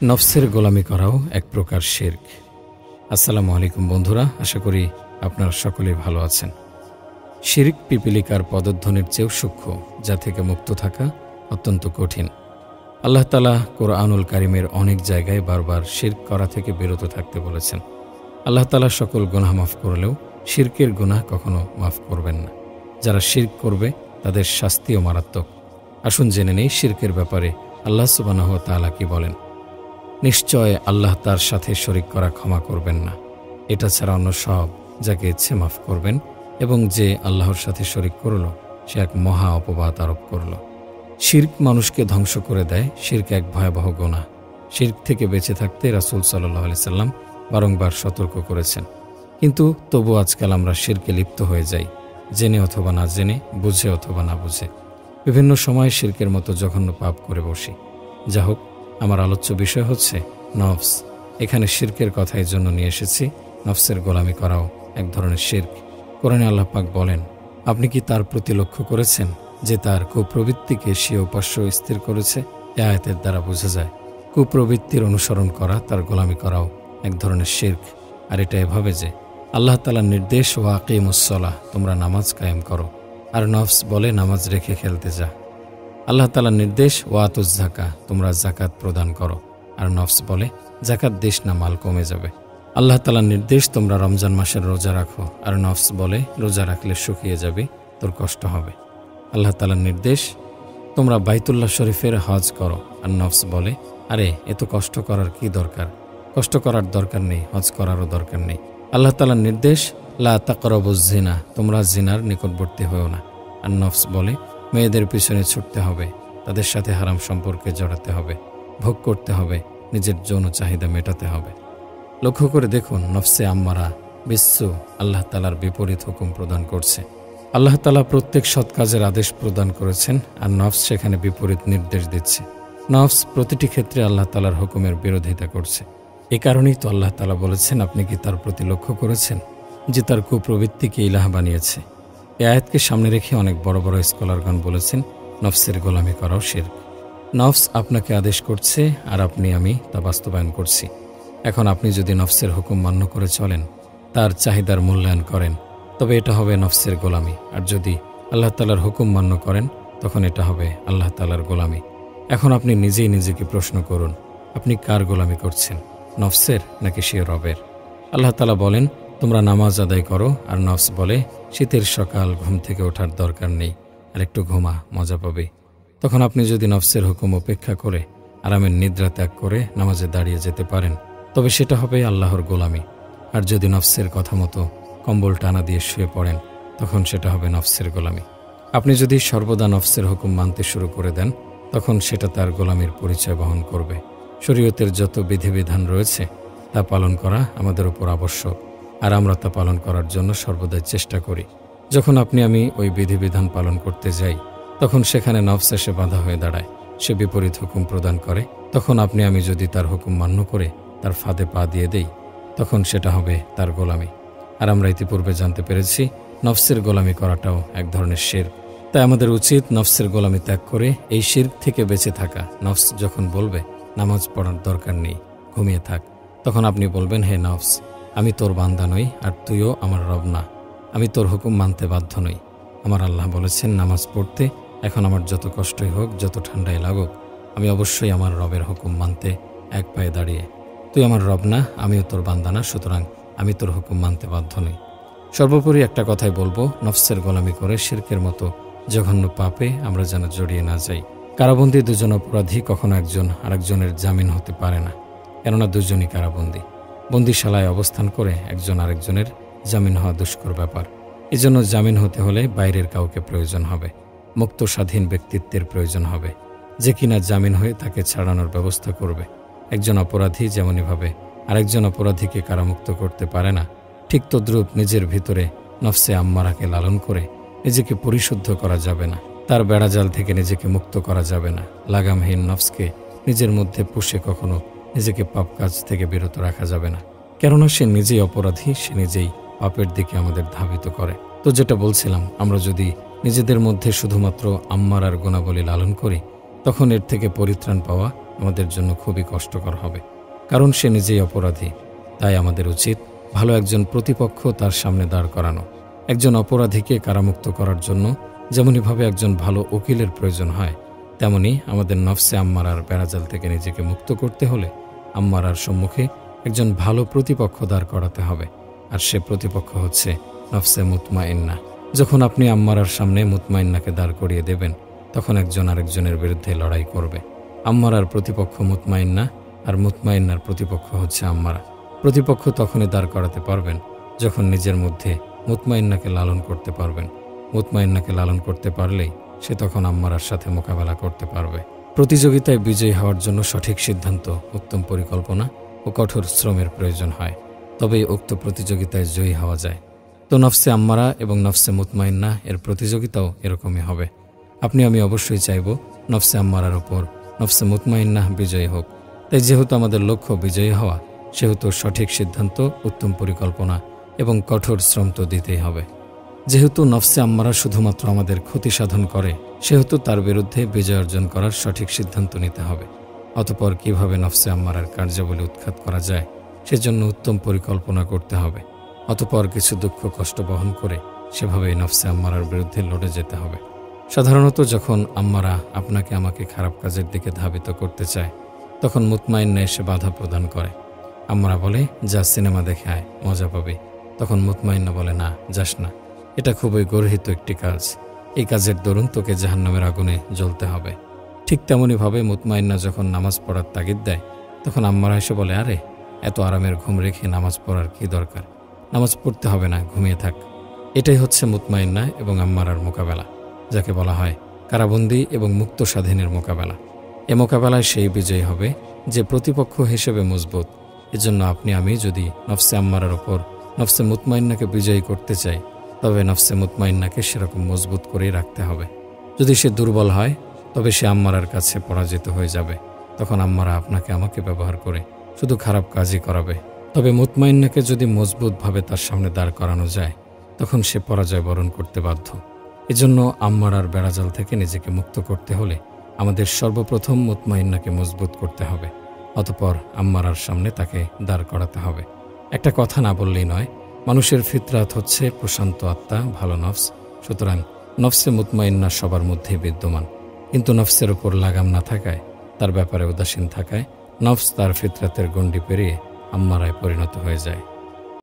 নফসের গোলামি করাও এক প্রকার শিরক। আসসালামু আলাইকুম বন্ধুরা, আশা করি আপনারা সকলেই ভালো আছেন। শিরক পিপিলিকার পদধ্বনির চেয়েও সূক্ষ্ম, যা থেকে মুক্ত থাকা অত্যন্ত কঠিন। আল্লাহ তাআলা কোরআনুল কারীমের অনেক জায়গায় বারবার শিরক করা থেকে বিরত থাকতে বলেছেন। আল্লাহ তাআলা সকল গুনাহ মাফ করলেও শিরকের গুনাহ কখনো মাফ করবেন না। যারা শিরক করবে তাদের শাস্তিও মারাত্মক। আসুন জেনে নেই শিরকের ব্যাপারে আল্লাহ সুবহানাহু ওয়া তাআলা কি বলেন। নিশ্চয় আল্লাহ তার সাথে শরিক করা ক্ষমা করবেন না। এটা ছাড়া অন্য সব যাকে ইচ্ছে মাফ করবেন, এবং যে আল্লাহর সাথে শরিক করল সে এক মহা অপবাদ আরোপ করল। শিরক মানুষকে ধ্বংস করে দেয়। শিরক এক ভয়াবহ গুনাহ। শিরক থেকে বেঁচে থাকতে রাসূল সাল্লাল্লাহু আলাইহি সাল্লাম বারংবার সতর্ক করেছেন। কিন্তু তবু আজকাল আমরা শিরকে লিপ্ত হয়ে যাই, জেনে অথবা না জেনে, বুঝে অথবা না বুঝে। বিভিন্ন সময় শিরকের মতো জঘন্য পাপ করে বসি। যা হোক, আমার আলোচ্য বিষয় হচ্ছে নফস। এখানে শিরকের কথা এই জন্য নিয়ে এসেছি, নফসের গোলামি করাও এক ধরনের শিরক। কোরআনে আল্লাহ পাক বলেন, আপনি কি তার প্রতি লক্ষ্য করেছেন যে তার কুপ্রবৃত্তিকে সে উপাস্য স্থির করেছে? এ আয়াতের দ্বারা বোঝা যায় কুপ্রবৃত্তির অনুসরণ করা, তার গোলামি করাও এক ধরনের শিরক। আর এটা এভাবে যে আল্লাহ তাআলার নির্দেশ, ওয়া আকিমুস-সালাহ, তোমরা নামাজ কায়েম করো, আর নফস বলে নামাজ রেখে খেলতে যা। আল্লাহ তাআলার নির্দেশ, ওয়া আতুজ যাকা, তোমরা যাকাত প্রদান করো, আর নফস বলে যাকাত দিস না, মাল কমে যাবে। আল্লাহ তাআলার নির্দেশ, তোমরা রমজান মাসের রোজা রাখো, আর নফস বলে রোজা রাখলে শুকিয়ে যাবে, তোর কষ্ট হবে। আল্লাহ তাআলার নির্দেশ, তোমরা বাইতুল্লাহ শরীফের হজ করো, আর নফস বলে আরে এত কষ্ট করার কি দরকার, কষ্ট করার দরকার নেই, হজ করারও দরকার নেই। আল্লাহ তাআলার নির্দেশ, লা তাকরাবুজ জিনা, তোমরা জিনার নিকটবর্তী হও না, আর নফস বলে মেয়েদের পিছনে ছুটতে হবে, তাদের সাথে হারাম সম্পর্কে জড়াতে হবে, ভোগ করতে হবে, নিজের যৌন চাহিদা মেটাতে হবে। লক্ষ্য করে দেখুন, নফসে আম্মারা বিশ্বু আল্লাহ তাআলার বিপরীত হুকুম প্রদান করছে। আল্লাহ তাআলা প্রত্যেক সৎ কাজের আদেশ প্রদান করেছেন, আর নফস সেখানে বিপরীত নির্দেশ দিচ্ছে। নফস প্রতিটি ক্ষেত্রে আল্লাহ তাআলার হুকুমের বিরোধিতা করছে। এ কারণেই তো আল্লাহ তাআলা বলেছেন, আপনি কি তার প্রতি লক্ষ্য করেছেন যে তার কুপ্রবৃত্তিকে ইলাহ বানিয়েছে? এই আয়াতকে সামনে রেখে অনেক বড় বড় স্কলারগণ বলেছেন, নফসের গোলামি করাও শিরক। নফস আপনাকে আদেশ করছে, আর আমি তা বাস্তবায়ন করছি। এখন আপনি যদি নফসের হুকুম মান্য করে চলেন, তার চাহিদার মূল্যায়ন করেন, তবে এটা হবে নফসের গোলামি। আর যদি আল্লাহ তাআলার হুকুম মান্য করেন, তখন এটা হবে আল্লাহ তাআলার গোলামি। এখন আপনি নিজেই নিজেকে প্রশ্ন করুন, আপনি কার গোলামি করছেন, নফসের নাকি সে রবের? আল্লাহ তাআলা বলেন, তোমরা নামাজ আদায় করো, আর নফস বলে শীতের সকাল, ঘুম থেকে ওঠার দরকার নেই, আর একটু ঘুমা, মজা পাবে। তখন আপনি যদি নফসের হুকুম উপেক্ষা করে আরামের নিদ্রা ত্যাগ করে নামাজে দাঁড়িয়ে যেতে পারেন, তবে সেটা হবে আল্লাহর গোলামি। আর যদি নফসের কথা মতো কম্বল টানা দিয়ে শুয়ে পড়েন, তখন সেটা হবে নফসের গোলামি। আপনি যদি সর্বদা নফসের হুকুম মানতে শুরু করে দেন, তখন সেটা তার গোলামির পরিচয় বহন করবে। শরীয়তের যত বিধিবিধান রয়েছে তা পালন করা আমাদের উপর আবশ্যক, আর আমরা তা পালন করার জন্য সর্বদাই চেষ্টা করি। যখন আমি ওই বিধিবিধান পালন করতে যাই, তখন সেখানে নফস এসে বাধা হয়ে দাঁড়ায়, সে বিপরীত হুকুম প্রদান করে। তখন আমি যদি তার হুকুম মান্য করে তার ফাঁদে পা দিয়ে দেই, তখন সেটা হবে তার গোলামি। আর আমরা ইতিপূর্বে জানতে পেরেছি, নফসের গোলামি করাটাও এক ধরনের শিরক। তাই আমাদের উচিত নফসের গোলামি ত্যাগ করে এই শিরক থেকে বেঁচে থাকা। নফস যখন বলবে নামাজ পড়ার দরকার নেই, ঘুমিয়ে থাক, তখন আপনি বলবেন, হে নফস, আমি তোর বান্দা নই, আর তুইও আমার রব না, আমি তোর হুকুম মানতে বাধ্য নই। আমার আল্লাহ বলেছেন নামাজ পড়তে, এখন আমার যত কষ্টই হোক, যত ঠান্ডাই লাগুক, আমি অবশ্যই আমার রবের হুকুম মানতে এক পায়ে দাঁড়িয়ে। তুই আমার রব না, আমিও তোর বান্দা না, সুতরাং আমি তোর হুকুম মানতে বাধ্য নই। সর্বোপরি একটা কথাই বলবো, নফসের গোলামি করে শিরকের মতো জঘন্য পাপে আমরা যেন জড়িয়ে না যাই। কারাবন্দী দুজন অপরাধী কখনো একজন আরেকজনের জামিন হতে পারে না, কেননা দুজনই কারাবন্দী। বন্দিশালায় অবস্থান করে একজন আরেকজনের জামিন হওয়া দুষ্কর ব্যাপার। এজন্য জামিন হতে হলে বাইরের কাউকে প্রয়োজন হবে, মুক্ত স্বাধীন ব্যক্তিত্বের প্রয়োজন হবে, যে কিনা জামিন হয়ে তাকে ছাড়ানোর ব্যবস্থা করবে। একজন অপরাধী যেমনইভাবে আরেকজন অপরাধীকে কারামুক্ত করতে পারে না, ঠিক তদ্রূপ নিজের ভিতরে নফসে আম্মারাকে লালন করে নিজেকে পরিশুদ্ধ করা যাবে না, তার বেড়াজাল থেকে নিজেকে মুক্ত করা যাবে না। লাগামহীন নফসকে নিজের মধ্যে পুষে কখনো নিজেকে পাপ কাজ থেকে বিরত রাখা যাবে না, কেননা সে নিজেই অপরাধী, সে নিজেই পাপের দিকে আমাদের ধাবিত করে। তো যেটা বলছিলাম, আমরা যদি নিজেদের মধ্যে শুধুমাত্র আম্মারার গুণাবলী লালন করি, তখন এর থেকে পরিত্রাণ পাওয়া আমাদের জন্য খুবই কষ্টকর হবে, কারণ সে নিজেই অপরাধী। তাই আমাদের উচিত ভালো একজন প্রতিপক্ষ তার সামনে দাঁড় করানো। একজন অপরাধীকে কারামুক্ত করার জন্য যেমনিভাবে একজন ভালো উকিলের প্রয়োজন হয়, তেমনি আমাদের নফসে আম্মারার বেড়াজাল থেকে নিজেকে মুক্ত করতে হলে আম্মারার সম্মুখে একজন ভালো প্রতিপক্ষ দাঁড় করাতে হবে। আর সে প্রতিপক্ষ হচ্ছে নফসে মুতমাইন্না। যখন আপনি আম্মারার সামনে মুতমাইন্নাকে দাঁড় করিয়ে দেবেন, তখন একজন আরেকজনের বিরুদ্ধে লড়াই করবে। আম্মারার প্রতিপক্ষ মুতমাইন্না, আর মুতমাইন্নার প্রতিপক্ষ হচ্ছে আম্মারা। প্রতিপক্ষ তখনই দাঁড় করাতে পারবেন যখন নিজের মধ্যে মুতমাইন্নাকে লালন করতে পারবেন। মুতমাইন্নাকে লালন করতে পারলেই সে তখন আম্মারার সাথে মোকাবেলা করতে পারবে। প্রতিযোগিতায় বিজয়ী হওয়ার জন্য সঠিক সিদ্ধান্ত, উত্তম পরিকল্পনা ও কঠোর শ্রমের প্রয়োজন হয়, তবেই উক্ত প্রতিযোগিতায় জয়ী হওয়া যায়। তো নফসে আম্মারা এবং নফসে মুতমাইন্না এর প্রতিযোগিতাও এরকমই হবে। আপনি আমি অবশ্যই চাইব নফসে আম্মারার উপর নফসে মুতমাইন্না বিজয়ী হোক। তাই যেহেতু আমাদের লক্ষ্য বিজয়ী হওয়া, সেহেতু সঠিক সিদ্ধান্ত, উত্তম পরিকল্পনা এবং কঠোর শ্রম তো দিতেই হবে। যেহেতু নফসে আম্মারা শুধুমাত্র আমাদের ক্ষতি সাধন করে, সেহেতু তার বিরুদ্ধে বিজয় অর্জন করার সঠিক সিদ্ধান্ত নিতে হবে। অতঃপর কিভাবে নফসে আম্মারার কার্যাবলী উৎখাত করা যায়, সেজন্য উত্তম পরিকল্পনা করতে হবে। অতঃপর কিছু দুঃখ কষ্ট বহন করে সেভাবেই নফসে আম্মারার বিরুদ্ধে লড়ে যেতে হবে। সাধারণত যখন আম্মারা আপনাকে আমাকে খারাপ কাজের দিকে ধাবিত করতে চায়, তখন মুতমাইন্না এসে বাধা প্রদান করে। আম্মারা বলে, যা সিনেমা দেখে আয়, মজা পাবে। তখন মুতমাইন্না বলে, না যাস না, এটা খুবই গর্হিত একটি কাজ, এই কাজের দরুন তোকে জাহান্নামের আগুনে জ্বলতে হবে। ঠিক তেমনইভাবে মুতমাইন্না যখন নামাজ পড়ার তাগিদ দেয়, তখন আম্মারা এসে বলে, আরে এত আরামের ঘুম রেখে নামাজ পড়ার কি দরকার, নামাজ পড়তে হবে না, ঘুমিয়ে থাক। এটাই হচ্ছে মুতমাইন্না এবং আম্মারার মোকাবেলা, যাকে বলা হয় কারাবন্দী এবং মুক্ত স্বাধীনের মোকাবেলা। এ মোকাবেলায় সেই বিজয়ী হবে যে প্রতিপক্ষ হিসেবে মজবুত। এজন্য আপনি আমি যদি নফসে আম্মারার ওপর নফসে মুতমাইন্নাকে বিজয়ী করতে চাই, তবে নফসে মুতমাইন্নাকে সেরকম মজবুত করেই রাখতে হবে। যদি সে দুর্বল হয়, তবে সে আম্মারার কাছে পরাজিত হয়ে যাবে। তখন আম্মারা আপনাকে আমাকে ব্যবহার করে শুধু খারাপ কাজই করাবে। তবে মুতমাইন্নাকে যদি মজবুতভাবে তার সামনে দাঁড় করানো যায়, তখন সে পরাজয় বরণ করতে বাধ্য। এজন্য আম্মারার বেড়াজাল থেকে নিজেকে মুক্ত করতে হলে আমাদের সর্বপ্রথম মুতমাইন্নাকে মজবুত করতে হবে। অতঃপর আম্মারার সামনে তাকে দাঁড় করাতে হবে। একটা কথা না বললেই নয়, মানুষের ফিতরাত হচ্ছে প্রশান্ত আত্মা, ভালো নফস। সুতরাং নফসে মুতমাইন্না সবার মধ্যে বিদ্যমান, কিন্তু নফসের ওপর লাগাম না থাকায়, তার ব্যাপারে উদাসীন থাকায় নফস তার ফিতরাতের গণ্ডি পেরিয়ে আম্মারায় পরিণত হয়ে যায়।